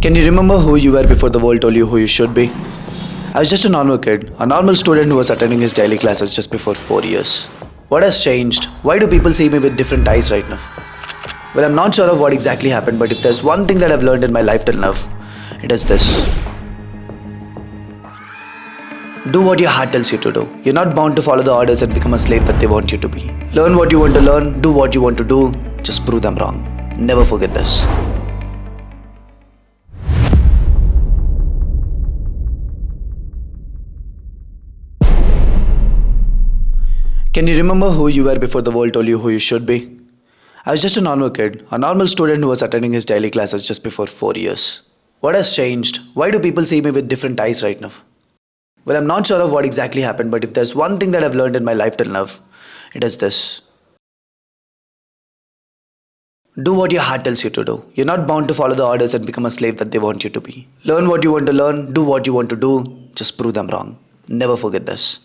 Can you remember who you were before the world told you who you should be? I was just a normal kid, a normal student who was attending his daily classes just before 4 years. What has changed? Why do people see me with different eyes right now? Well, I'm not sure of what exactly happened, but if there's one thing that I've learned in my life till now, it is this. Do what your heart tells you to do. You're not bound to follow the orders and become a slave that they want you to be. Learn what you want to learn, do what you want to do, just prove them wrong. Never forget this. Can you remember who you were before the world told you who you should be? I was just a normal kid, a normal student who was attending his daily classes just before 4 years. What has changed? Why do people see me with different eyes right now? Well, I'm not sure of what exactly happened, but if there's one thing that I've learned in my life till now, it is this. Do what your heart tells you to do. You're not bound to follow the orders and become a slave that they want you to be. Learn what you want to learn, do what you want to do, just prove them wrong. Never forget this.